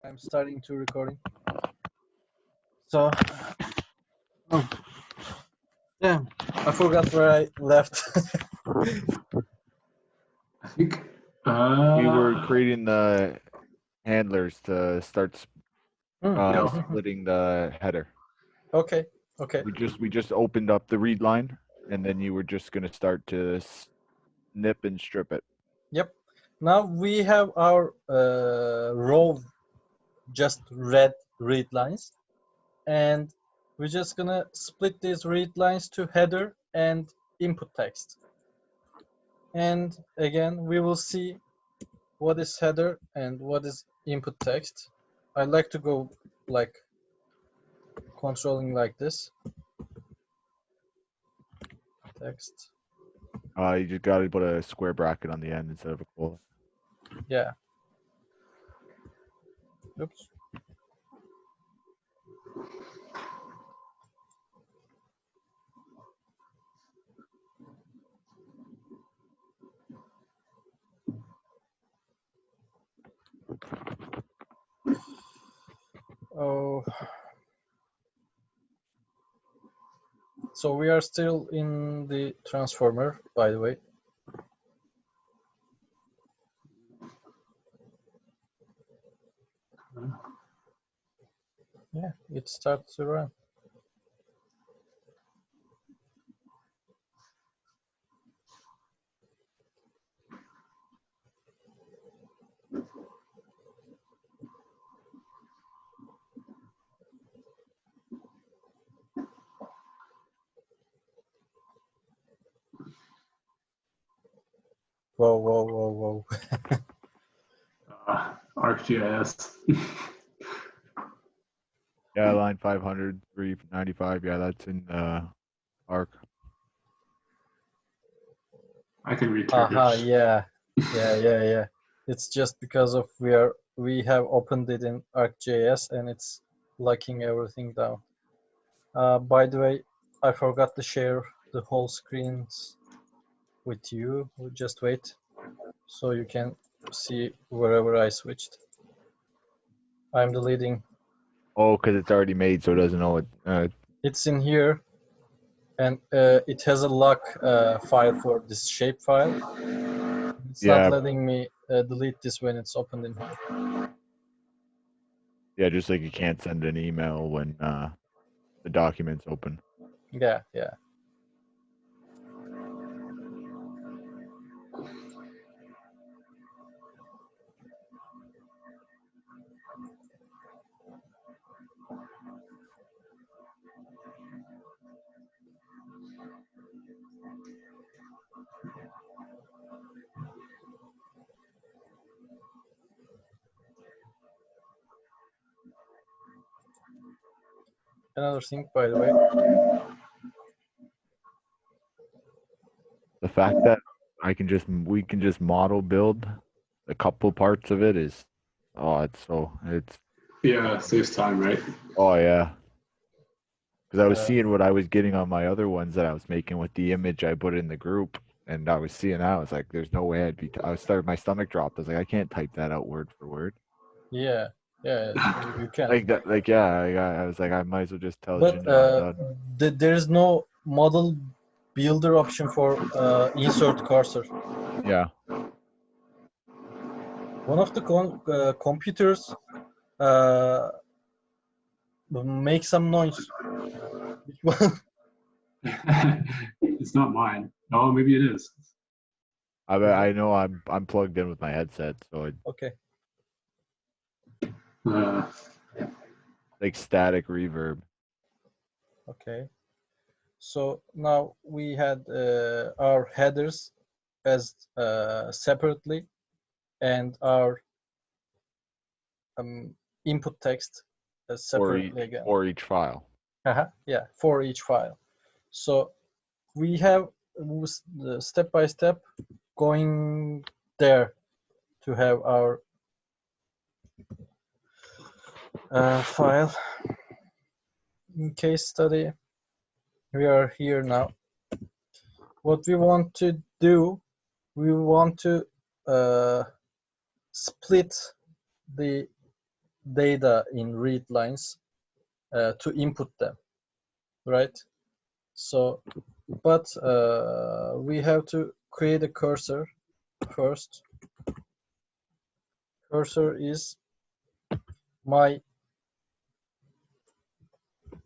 I'm starting to recording. So, oh, damn, I forgot where I left. I think We were creating the handlers to start splitting the header. Okay, okay. We just opened up the read line, and then you were just gonna start to snip and strip it. Yep. Now we have our row, just red read lines, and we're just gonna split these read lines to header and input text. And again, we will see what is header and what is input text. I like to go like controlling like this. Text. You just gotta put a square bracket on the end instead of a colon. Yeah. Oops. Oh. So we are still in the transformer, by the way. Yeah, it starts to run. Whoa, whoa, whoa, whoa. ArcGIS. Yeah, line 500, 395. Yeah, that's in Arc. I can read Aha, Turkish. yeah. It's just because of we have opened it in ArcGIS and it's locking everything down. By the way, I forgot to share the whole screens with you. Just wait, so you can see wherever I switched. I'm deleting. Oh, because it's already made, so it doesn't know it. It's in here, and it has a lock file for this shape file. It's not letting me delete this when it's opened in here. Yeah, just like you can't send an email when the document's open. Yeah. Another thing, by the way. The fact that we can just model build a couple parts of it is, Yeah, saves time, right? Oh yeah. Because I was seeing what I was getting on my other ones that I was making with the image I put in the group, and I was seeing that. I was like, "There's no way I'd be." My stomach dropped. I was like, "I can't type that out word for word." Yeah, you can. Like that, like yeah. I was like, I might as well just tell But there is no model builder option for insert cursor. Yeah. One of the computers make some noise. Which one? It's not mine. Oh, maybe it is. I know I'm plugged in with my headset, so Okay. Like static reverb. Okay. So now we had our headers as separately, and our input text as separately again. For each file. Yeah, for each file. So we have step by step going there to have our file. In case study, we are here now. What we want to do, we want to split the data in read lines to input them, right? So, but we have to create a cursor first. Cursor is my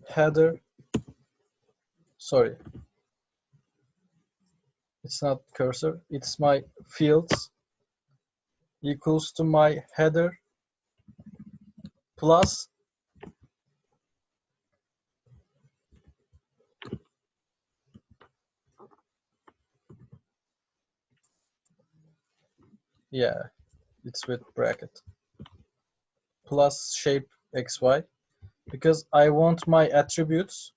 header. Sorry, it's not cursor, it's my fields equals to my header plus yeah, it's with bracket plus shape xy, because I want my attributes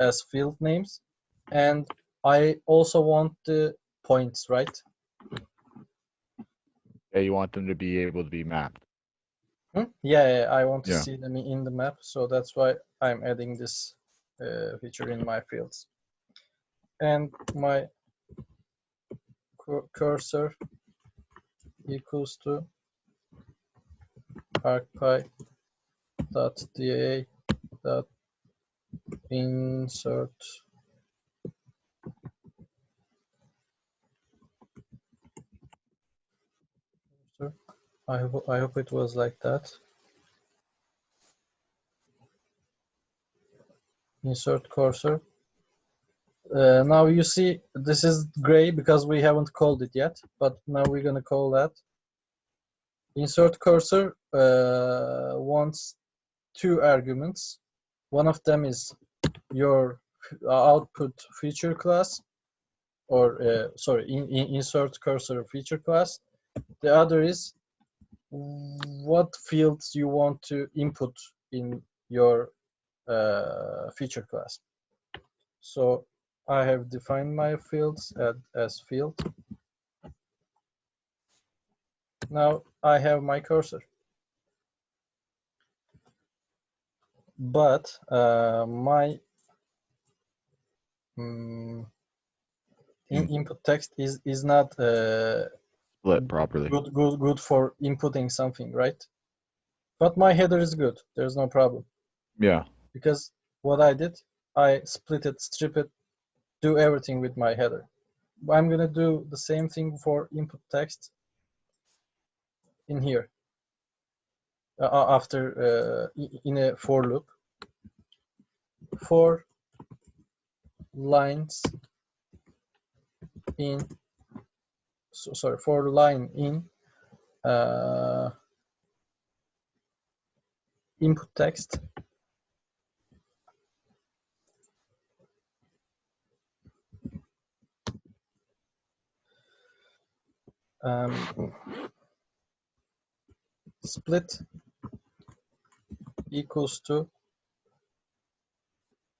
as field names, and I also want the points, right? Yeah, you want them to be able to be mapped. Yeah, I want to Yeah. see them in the map, so that's why I'm adding this feature in my fields. And my cursor equals to arcpy.da.insert. I hope it was like that. Insert cursor. Now you see this is gray because we haven't called it yet, but now we're gonna call that. Insert cursor wants two arguments. One of them is your output feature class, or sorry, insert cursor feature class. The other is what fields you want to input in your feature class. So I have defined my fields as field. Now I have my cursor, but my input text is not Split properly. good for inputting something, right? But my header is good. There's no problem. Yeah. Because what I did, I split it, strip it, do everything with my header. I'm gonna do the same thing for input text in here. After in a for loop, for lines in, sorry, for line in input text split equals to,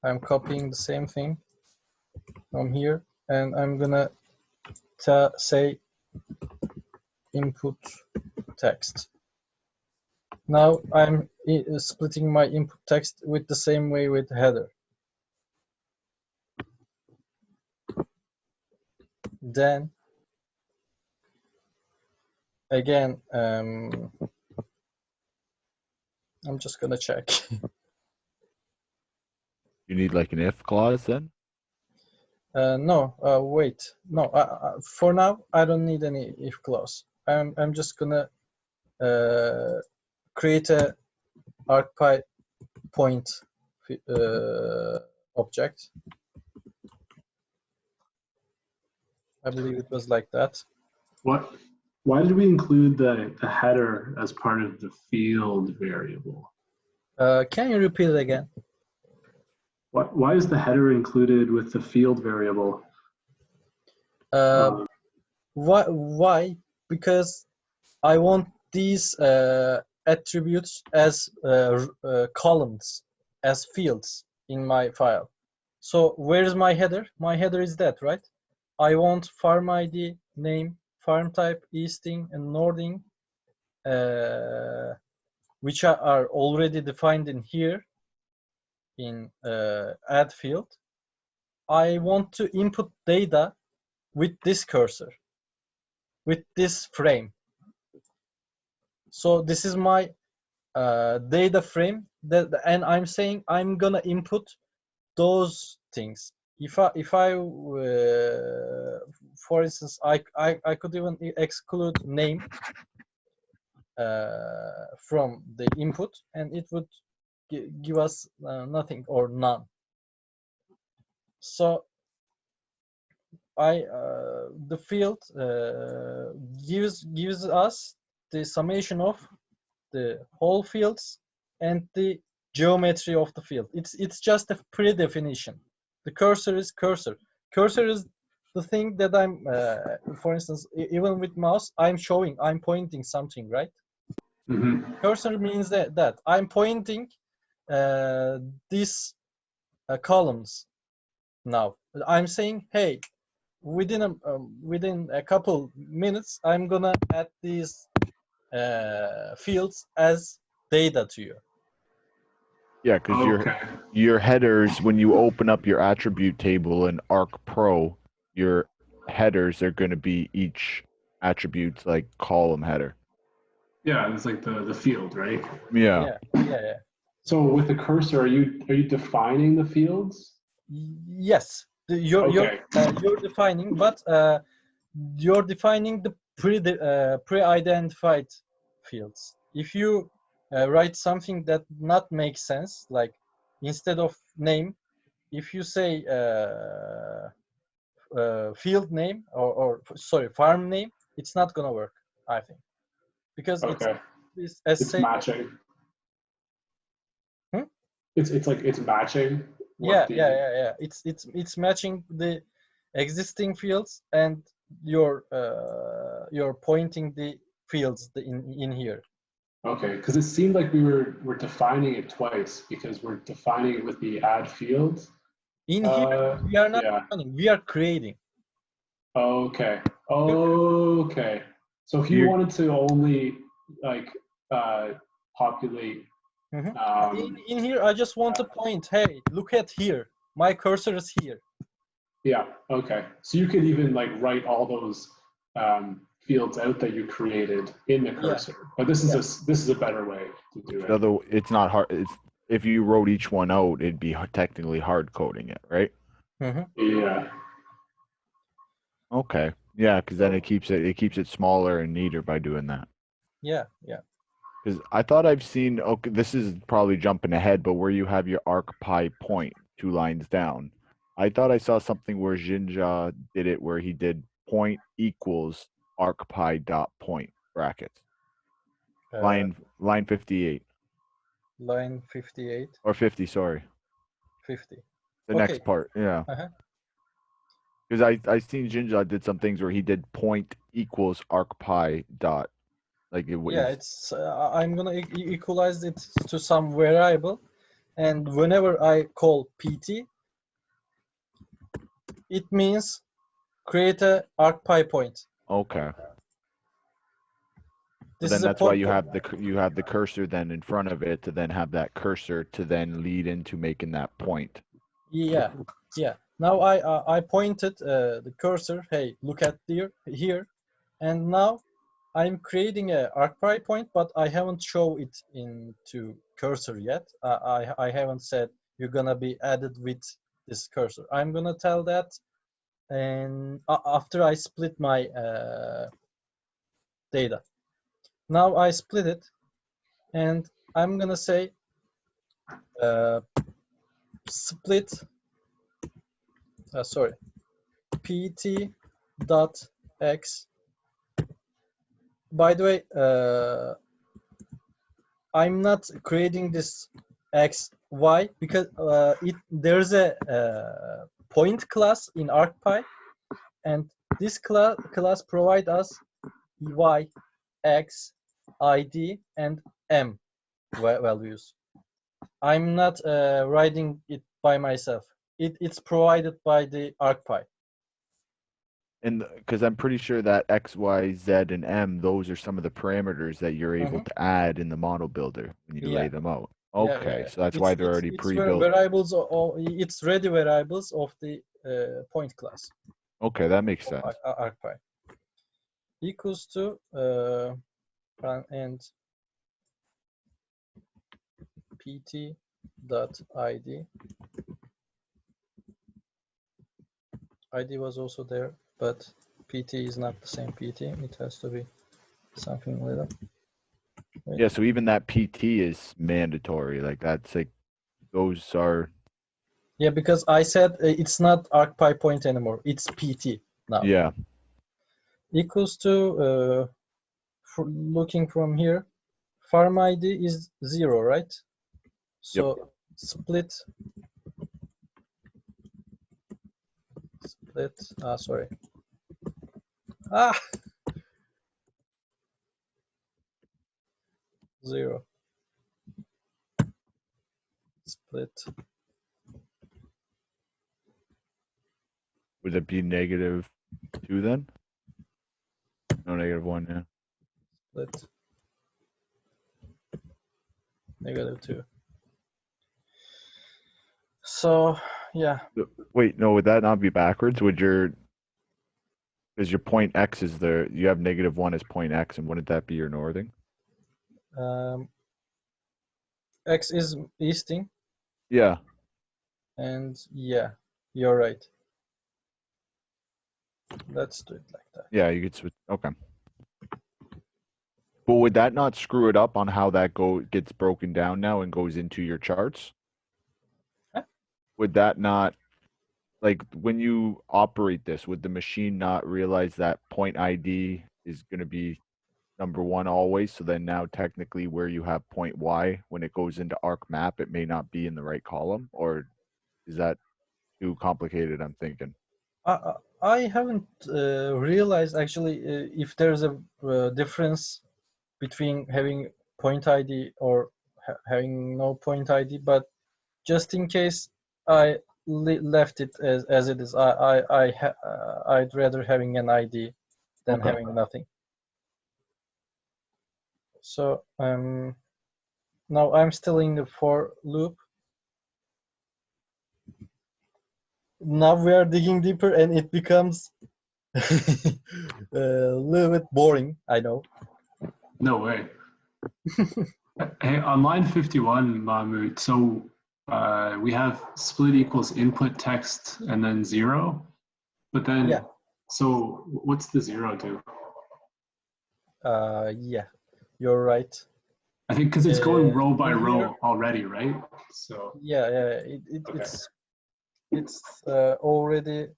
I'm copying the same thing from here, and I'm gonna say input text. Now I'm splitting my input text with the same way with header. Then again, I'm just gonna check. You need like an if clause then? No, wait. No, for now I don't need any if clause. I'm just gonna create a arcpy point object. I believe it was like that. Why did we include the header as part of the field variable? Can you repeat it again? Why is the header included with the field variable? Why? Because I want these attributes as columns, as fields in my file. So where is my header? My header is that, right? I want farm ID, name, farm type, easting, and northing, which are already defined in here in add field. I want to input data with this cursor, with this frame. So this is my data frame that, and I'm saying I'm gonna input those things. If I for instance, I could even exclude name from the input, and it would give us nothing or none. So the field gives us the summation of the whole fields and the geometry of the field. It's just a pre-definition. The cursor is cursor. Cursor is the thing that I'm, for instance, even with mouse, I'm pointing something, right? Mm-hmm. Cursor means that I'm pointing these columns now. I'm saying, hey, within a couple minutes, I'm gonna add these fields as data to you. Yeah, because Okay. your headers, when you open up your attribute table in Arc Pro, your headers are going to be each attribute's like column header. Yeah, it's like the field, right? Yeah. Yeah. So with the cursor, are you defining the fields? Yes, Okay. you're defining, but you're defining the pre-identified fields. If you write something that not make sense, like instead of name, if you say field name or sorry, farm name, it's not gonna work, I think, because Okay. it's as It's same. matching. Hmm? It's like it's matching Yeah, what the yeah. It's matching the existing fields, and you're pointing the fields in here. Okay, because it seemed like we're defining it twice because we're defining it with the add field. In here, we are not Yeah. defining, we are creating. Okay. Okay. So if you You wanted to only like populate In here, I just want to point, hey, look at here. My cursor is here. yeah, okay. So you could even like write all those fields out that you created in the cursor. But this is a better way to do it. although it's not hard. It's if you wrote each one out, it'd be technically hard coding it, right? Yeah. Okay. Yeah, because then it keeps it smaller and neater by doing that. Yeah. Because I thought I've seen. Okay, this is probably jumping ahead, but where you have your ArcPy point 2 lines down, I thought I saw something where Jinja did it, where he did point equals ArcPy dot point brackets. Line 58 Line 58, or 50. Sorry, 50. the Okay. next part. Yeah. Because I seen Jinja did some things where he did point equals ArcPy dot, like it was. Yeah, it's I'm gonna equalize it to some variable, and whenever I call pt, it means create a arcpy point. Okay. This Then is a that's why point. you have the cursor then in front of it to then have that cursor to then lead into making that point. Yeah. Now I pointed the cursor. Hey, look at here, and now I'm creating a arcpy point, but I haven't show it into cursor yet. I haven't said you're gonna be added with this cursor. I'm gonna tell that, and after I split my data. Now I split it, and I'm gonna say split. Sorry, pt dot x. By the way, I'm not creating this x y because there's a point class in ArcPy, and this class provide us y, x, id, and m values. I'm not writing it by myself. It's provided by the ArcPy. And because I'm pretty sure that X, Y, Z, and M, those are some of the parameters that you're able to add in the model builder when you lay them out. Okay, so that's why they're already pre-built. Variables, it's ready variables of the point class. Okay, that makes sense. ArcPy equals to and pt.id. ID was also there, but PT is not the same PT. It has to be something little. Wait. Yeah, so even that PT is mandatory. Like that's like those are. Yeah, because I said it's not arcpy point anymore. It's PT now. Yeah. Equals to looking from here, farm ID is 0, right? So split. Sorry. Ah, 0. Split. Would it be -2 then? No, -1. Yeah. Split. -2. So yeah. Wait, no, would that not be backwards? Would your because your point X is there, you have -1 as point X, and wouldn't that be your northing? X is easting. Yeah. And yeah, you're right. Let's do it like that. Yeah, you could switch. Okay. But would that not screw it up on how that gets broken down now and goes into your charts? Huh? Would that not, like when you operate this, would the machine not realize that point ID is going to be #1 always? So then now technically where you have point Y, when it goes into ArcMap, it may not be in the right column? Or is that too complicated, I'm thinking? I haven't realized actually if there's a difference between having point ID or having no point ID, but just in case I left it as it is. I'd rather having an ID than having nothing. So now I'm still in the for loop. Now we are digging deeper and it becomes a little bit boring, I know. No way. Hey, on line 51, Mahmut, so we have split equals input text and then 0, but then, yeah. So what's the 0 do? Yeah, you're right. I think because it's going row by in row here, already, right? So yeah, okay. it's already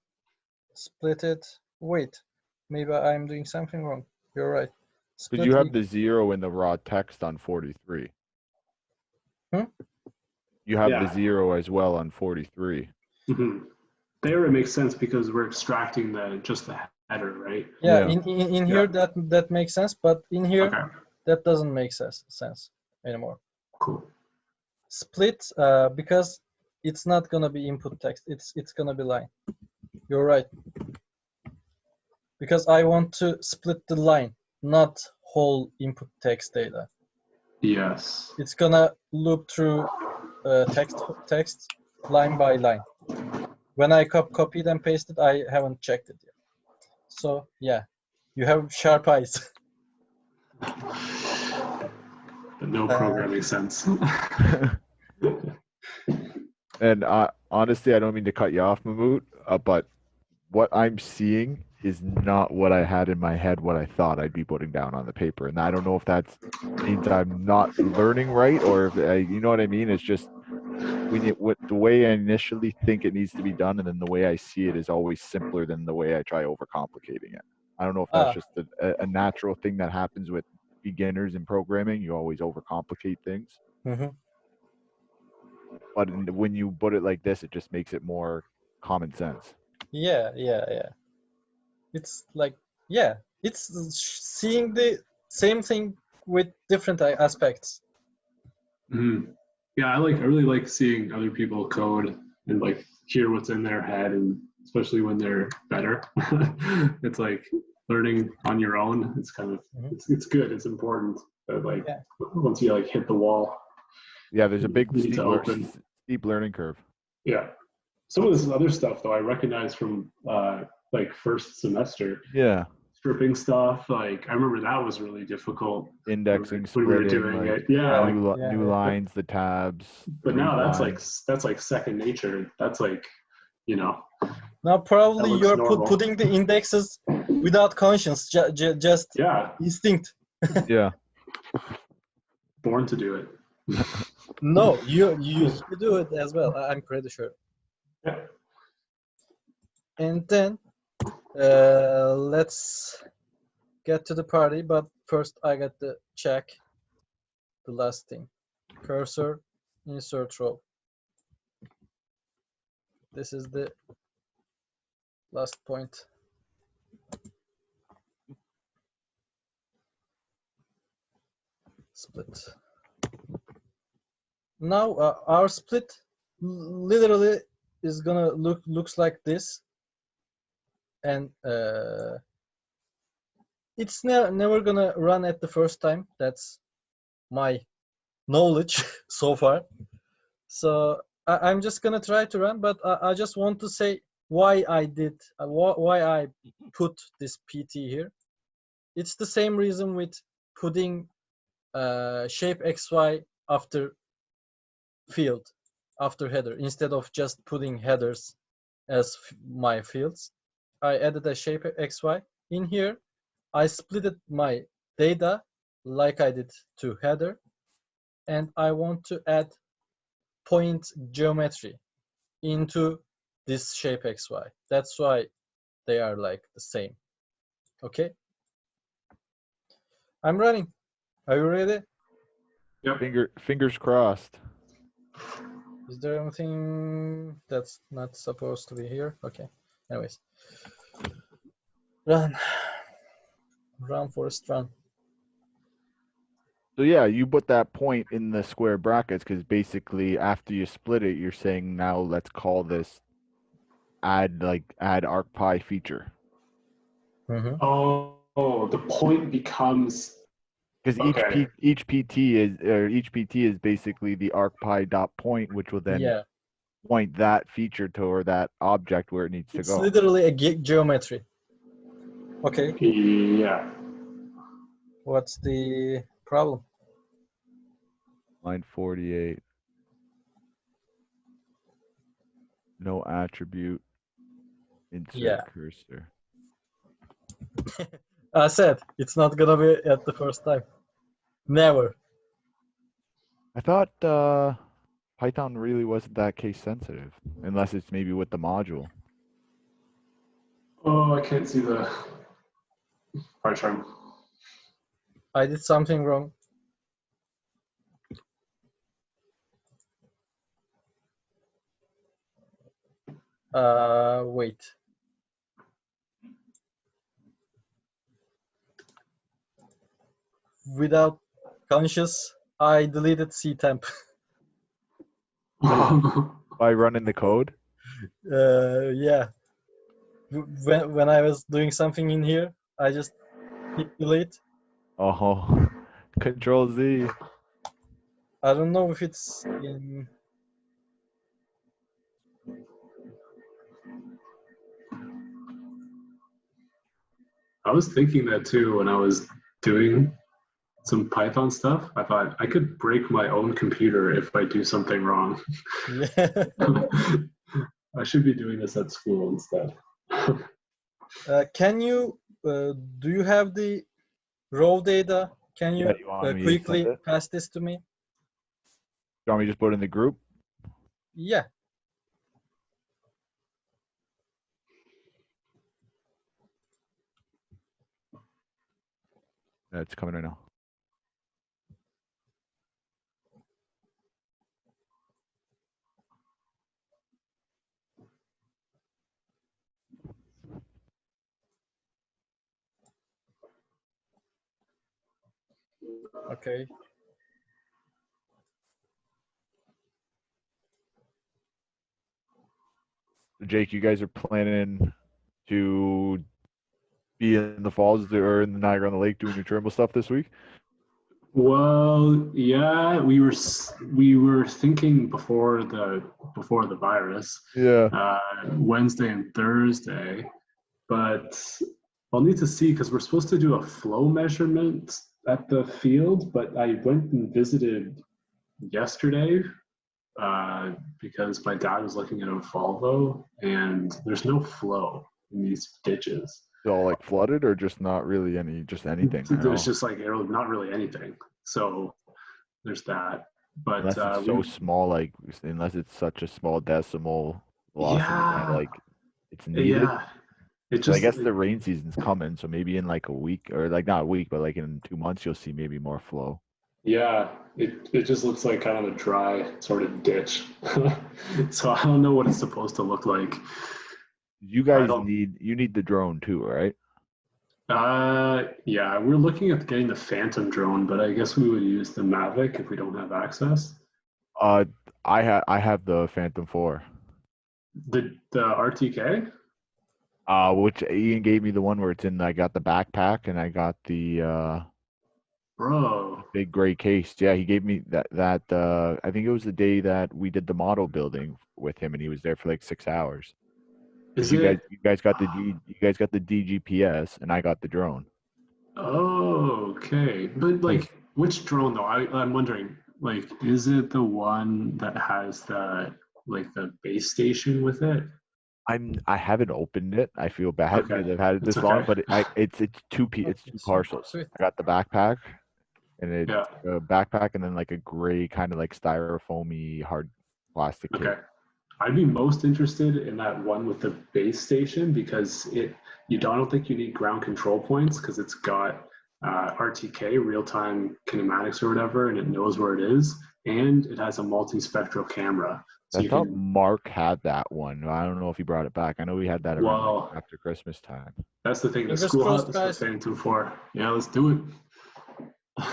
splitted. Wait, maybe I'm doing something wrong. You're right. Because you have the 0 in the raw text on 43. You have the 0 as well on 43. Mm-hmm. There it makes sense because we're extracting just the header, right? Yeah, in here that makes sense, but in here that doesn't make sense anymore. Cool. Split because it's not gonna be input text. It's gonna be line. You're right. Because I want to split the line, not whole input text data. Yes. It's gonna loop through text line by line. When I copied and pasted, I haven't checked it yet. So yeah, you have sharp eyes. No programming sense. And honestly, I don't mean to cut you off, Mahmut, but what I'm seeing is not what I had in my head, what I thought I'd be putting down on the paper. And I don't know if that means I'm not learning right, or if you know what I mean. It's just the way I initially think it needs to be done, and then the way I see it is always simpler than the way I try overcomplicating it. I don't know if that's just a natural thing that happens with beginners in programming. You always overcomplicate things. Mm-hmm. But when you put it like this, it just makes it more common sense. Yeah. It's like, yeah, it's seeing the same thing with different aspects. Mm-hmm. Yeah, I really like seeing other people code and like hear what's in their head, and especially when they're better. It's like learning on your own. It's kind of it's good. It's important. But like once you like hit the wall. Yeah, there's a big steep learning curve. Yeah. Some of this other stuff though I recognize from like first semester. Yeah. stripping stuff. Like I remember that was really difficult. Indexing, when we were splitting, doing like it. Yeah, like, new lines, the tabs. but now lines. that's like second nature. That's like, you know, Now probably looks you're normal. putting the indexes without conscience, just yeah, instinct. Yeah. born to do it. No, you do it as well. I'm pretty sure. Yeah. And then let's get to the party. But first, I got to check the last thing. Cursor, insert row. This is the last point. Split. Now our split literally is gonna looks like this, and it's never gonna run at the first time. That's my knowledge so far. So I'm just gonna try to run, but I just want to say why I did why I put this PT here. It's the same reason with putting shape XY after field, after header, instead of just putting headers as my fields. I added a shape XY in here. I split my data like I did to header, and I want to add point geometry into this shape XY. That's why they are like the same. Okay. I'm running. Are you ready? Yep. Fingers crossed. Is there anything that's not supposed to be here? Okay. Anyways. Run. Run, Forest, run. So yeah, you put that point in the square brackets because basically after you split it, you're saying now let's call this add arcpy feature. Mm-hmm. Oh, the point becomes Because okay. each PT is basically the arcpy dot point, which will then point that feature to or that object where it needs to It's go. literally a geometry. Okay. Yeah. What's the problem? Line 48. No attribute. Insert cursor. I said it's not gonna be at the first time. Never. I thought Python really wasn't that case sensitive, unless it's maybe with the module. Oh, I can't see the pie chart. I did something wrong. Wait. Without conscious, I deleted ctemp. By running the code? Yeah. When I was doing something in here, I just hit delete. Oh, Control Z. I don't know if it's in. I was thinking that too when I was doing some Python stuff. I thought I could break my own computer if I do something wrong. Yeah. I should be doing this at school instead. Can you? Do you have the raw data? Can you, You want me to quickly send it? pass this to me? You want me to just put it in the group? Yeah. Yeah, it's coming right now. Okay. Jake, you guys are planning to be in the falls or in the Niagara on the Lake doing your Trimble stuff this week? Well, yeah, we were thinking before the virus. Yeah. Wednesday and Thursday, but I'll need to see because we're supposed to do a flow measurement at the field, but I went and visited yesterday because my dad was looking at a Volvo and there's no flow in these ditches. It's all like flooded or just not really any, just anything. There's just like not really anything. So there's that. But unless it's so small, like unless it's such a small decimal velocity that like it's needed. Yeah. It just, I guess the rain season's coming, so maybe in like a week, or like not a week, but like in 2 months, you'll see maybe more flow. Yeah, it just looks like kind of a dry sort of ditch. So I don't know what it's supposed to look like. You guys need the drone too, right? Yeah, we're looking at getting the Phantom drone, but I guess we would use the Mavic if we don't have access. I have the Phantom 4. The RTK? Which Ian gave me the one where it's in. I got the backpack and I got the Bro. big gray case. Yeah, he gave me that. I think it was the day that we did the model building with him, and he was there for like 6 hours. You guys got the DGPS, and I got the drone. Oh, okay. But like, which drone though? I'm wondering. Like, is it the one that has the base station with it? I haven't opened it. I feel bad because I've had it this long, but it's two parcels. I got the backpack, and it's a backpack, and then like a gray kind of like styrofoamy hard plastic case. Okay. I'd be most interested in that one with the base station because I don't think you need ground control points because it's got RTK, real-time kinematics or whatever, and it knows where it is, and it has a multispectral camera. So I thought Mark had that one. I don't know if he brought it back. I know we had that around after Christmas time. That's the thing. The school has the Phantom 4. Yeah, let's do it.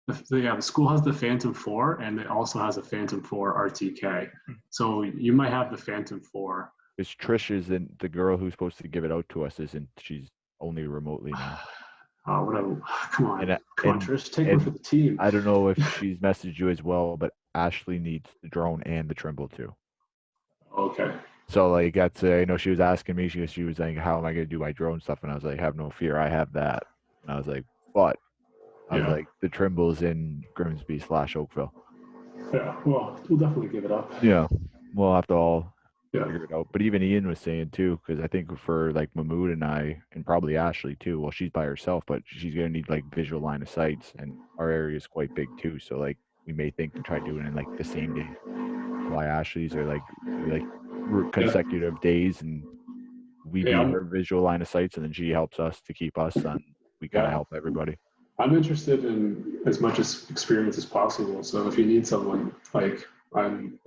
The school has the Phantom 4, and it also has a Phantom 4 RTK. So you might have the Phantom 4. Because Trish isn't the girl who's supposed to give it out to us. She's only remotely now. Oh, whatever. Come on, Trish, take one for the team. I don't know if she's messaged you as well, but Ashley needs the drone and the Trimble too. Okay. So like that's I know she was asking me. She was like, "How am I going to do my drone stuff?" And I was like, "Have no fear, I have that." And I was like, "But." I was like, the Trimble's in Grimsby/Oakville. Yeah, well, we'll definitely give it up. Yeah, we'll have to all figure it out. But even Ian was saying too, because I think for like Mahmut and I, and probably Ashley too, well, she's by herself, but she's going to need like visual line of sights, and our area is quite big too. So like we may think to try doing it in like the same day. Why Ashley's are like consecutive days, and we be her visual line of sights, and then she helps us to keep us on. We kind of help everybody. I'm interested in as much experience as possible. So if you need someone, like I'm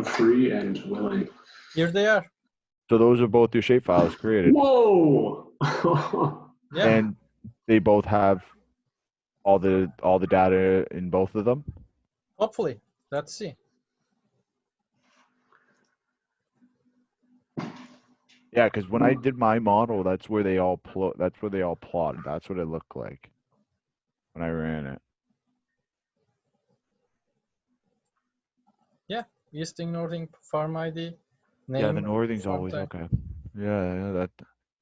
free and willing. Here they are. So those are both your shapefiles created. Whoa! Yeah. And they both have all the data in both of them. Hopefully, let's see. Yeah, because when I did my model, that's where they all plotted. That's what it looked like when I ran it. Yeah, easting, northing, farm ID. Name, yeah, the northing's always type. okay. Yeah, that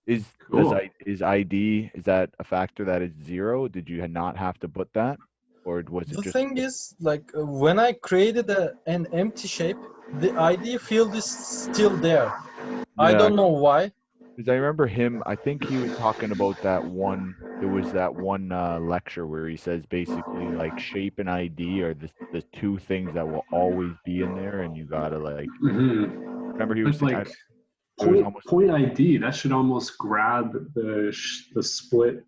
is. Cool. Is ID? Is that a factor that is 0? Did you not have to put that, or was it The just? thing is, like when I created an empty shape, the ID field is still there. I don't know why. Because I remember him, I think he was talking about that one. There was that one lecture where he says basically like shape and ID are the two things that will always be in there, and you gotta like. Remember he was like point ID. That should almost grab the split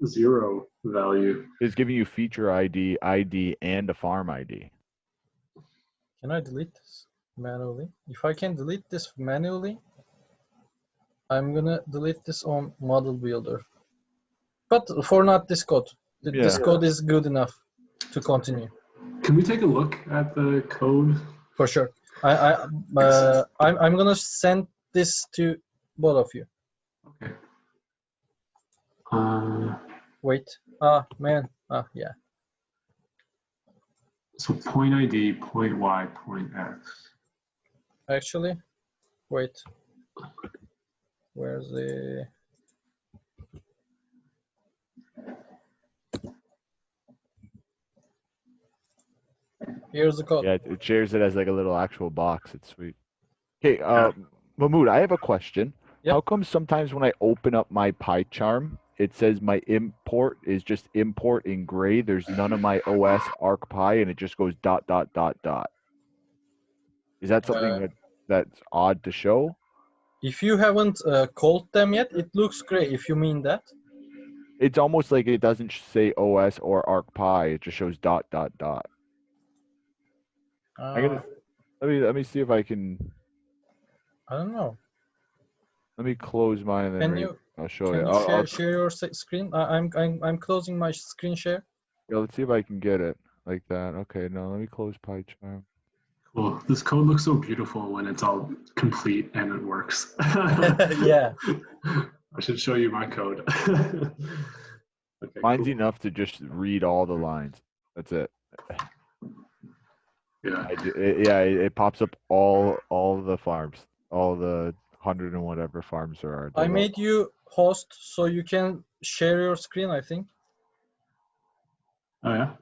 0 value. It's giving you feature ID, and a farm ID. Can I delete this manually? If I can delete this manually, I'm gonna delete this on model builder. But for not this code. This code is good enough to continue. Can we take a look at the code? For sure. I'm gonna send this to both of you. Okay. Wait. Man. Yeah. So point ID, point Y, point X. Actually, wait. Where's the Here's the code. Yeah, it shares it as like a little actual box. It's sweet. Okay, Yeah. Mahmoud, I have a question. Yep. How come sometimes when I open up my pie charm, it says my import is just import in gray? There's none of my OS ArcPy, and it just goes ... Is that something that's odd to show? If you haven't called them yet, it looks great. If you mean that. It's almost like it doesn't say OS or ArcPy. It just shows ... I gotta let me see if I can. I don't know. Let me close mine and then I'll show you. Share your screen? I'm closing my screen share. Yeah, let's see if I can get it like that. Okay, no, let me close PyCharm. Cool. This code looks so beautiful when it's all complete and it works. Yeah. I should show you my code. Okay, Mine's cool. enough to just read all the lines. That's it. Yeah. It pops up all the farms, all the 100 and whatever farms there are. I made you host so you can share your screen, I think. Oh yeah.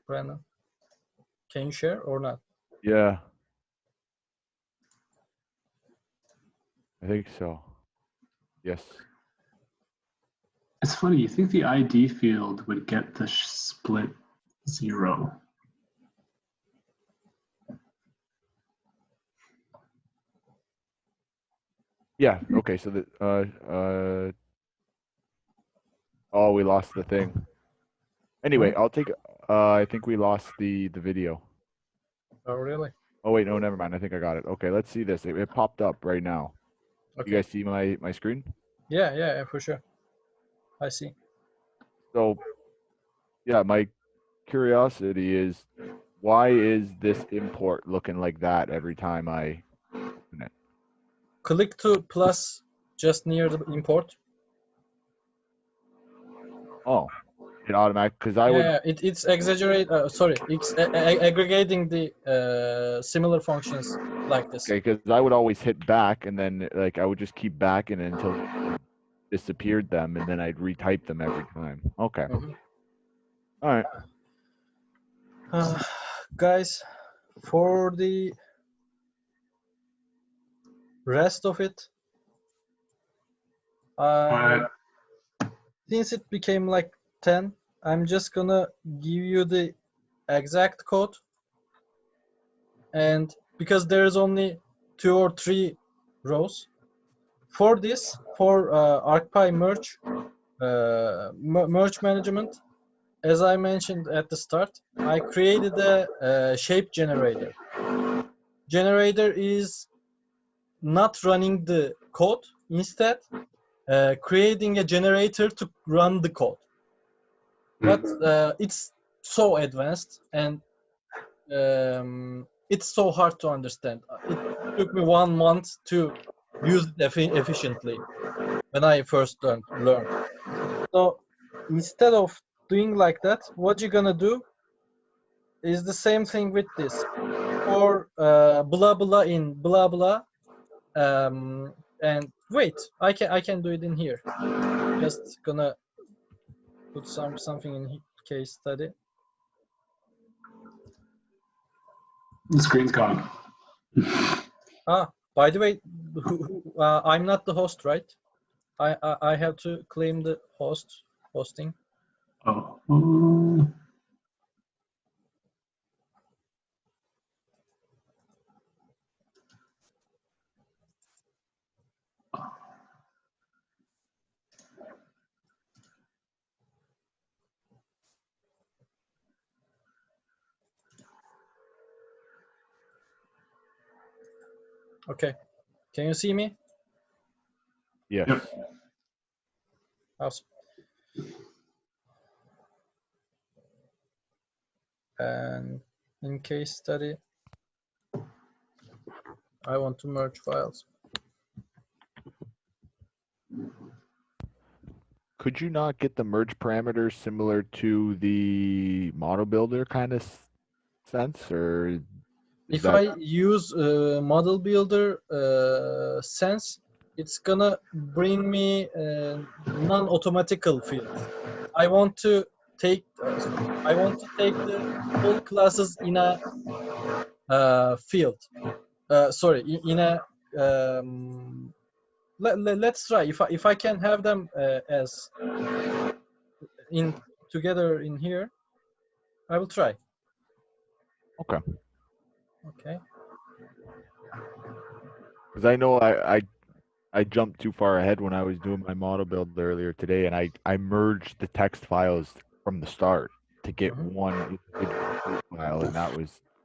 Brandon, can you share or not? Yeah. I think so. Yes. It's funny. You think the ID field would get the split 0? Yeah. Okay. So oh, we lost the thing. Anyway, I'll take. I think we lost the video. Oh, really? Oh wait, no, never mind. I think I got it. Okay, let's see this. It popped up right now. Okay. You guys see my screen? Yeah, for sure. I see. So, yeah, my curiosity is, why is this import looking like that every time I open it? Click to plus just near the import. Oh, it automatic because I would. Yeah, it's exaggerate. Sorry, it's aggregating the similar functions like this. Okay, because I would always hit back and then like I would just keep backing until it disappeared them, and then I'd retype them every time. Okay. All right. Guys, for the rest of it, since it became like 10, I'm just gonna give you the exact code, and because there's only 2 or 3 rows for this, for ArcPy merge merge management, as I mentioned at the start, I created a shape generator. Generator is not running the code, instead creating a generator to run the code. But it's so advanced and it's so hard to understand. It took me 1 month to use it efficiently when I first learned. So instead of doing like that, what you're gonna do is the same thing with this. Or blah blah in blah blah, and wait, I can do it in here. Just gonna put something in case study. The screen's gone. By the way, I'm not the host, right? I have to claim the hosting. Oh. Okay, can you see me? Yes. Yep. Awesome. And in case study, I want to merge files. Could you not get the merge parameters similar to the model builder kind of sense, or if I use model builder sense, it's gonna bring me non-automatical fields. I want to take. I want to take the full classes in a field. Sorry, in a. Let's try. If I can have them as in together in here, I will try. Okay. Okay. Because I know I jumped too far ahead when I was doing my model build earlier today, and I merged the text files from the start to get one individual file, and that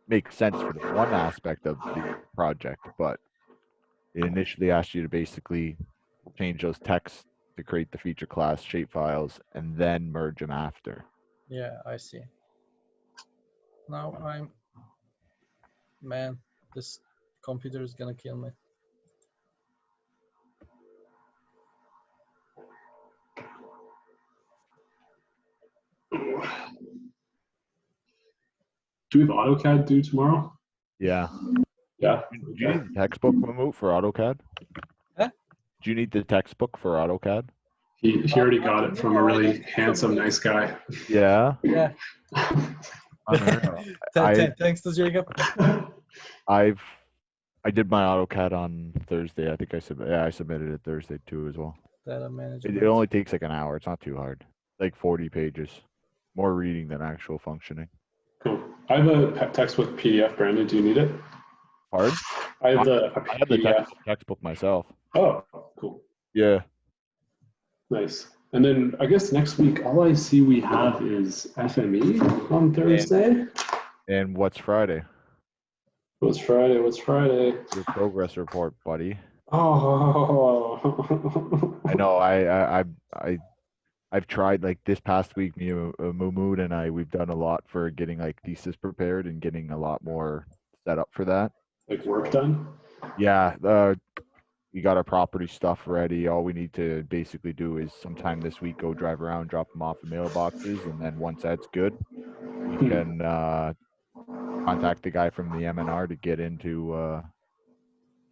makes sense for the one aspect of the project, but it initially asked you to basically change those texts to create the feature class shape files and then merge them after. Yeah, I see. Now man, this computer is gonna kill me. Do we have AutoCAD due tomorrow? Yeah. Yeah. Do you need the textbook, Mahmut, for AutoCAD? Huh? Do you need the textbook for AutoCAD? He already got it from a really handsome, nice guy. Yeah. Yeah. Thanks to Jacob. I did my AutoCAD on Thursday. I think I submitted it Thursday too as well. Data management. It only takes like an hour. It's not too hard. Like 40 pages. More reading than actual functioning. Cool. I have a textbook PDF, Brandon. Do you need it? Hard? I have I have the PDF. textbook myself. Oh, cool. Yeah. Nice. And then I guess next week, all I see we have is FME on Thursday. And what's Friday? What's Friday? What's Friday? Your progress report, buddy. Oh. I know. I've tried, like, this past week, me, Mahmoud and I, we've done a lot for getting like thesis prepared and getting a lot more set up for that. Like work done? Yeah. We got our property stuff ready. All we need to basically do is sometime this week go drive around, drop them off in mailboxes, and then once that's good, we can contact the guy from the MNR to get into.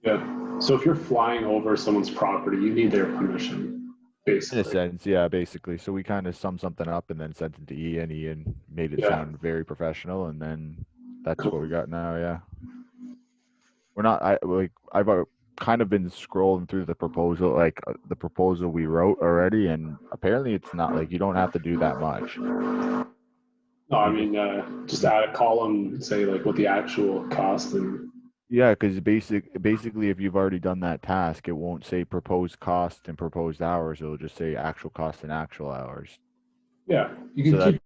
Yeah. So if you're flying over someone's property, you need their permission. Basically. In a sense, yeah, basically. So we kind of summed something up and then sent it to Ian. Ian made it sound very professional, and then that's what we got now. Yeah, we're not. I've kind of been scrolling through the proposal, the proposal we wrote already, and apparently it's not like you don't have to do that much. No, I mean, just add a column, say like what the actual cost and. Yeah, because basically, if you've already done that task, it won't say proposed cost and proposed hours. It'll just say actual cost and actual hours. Yeah, you can keep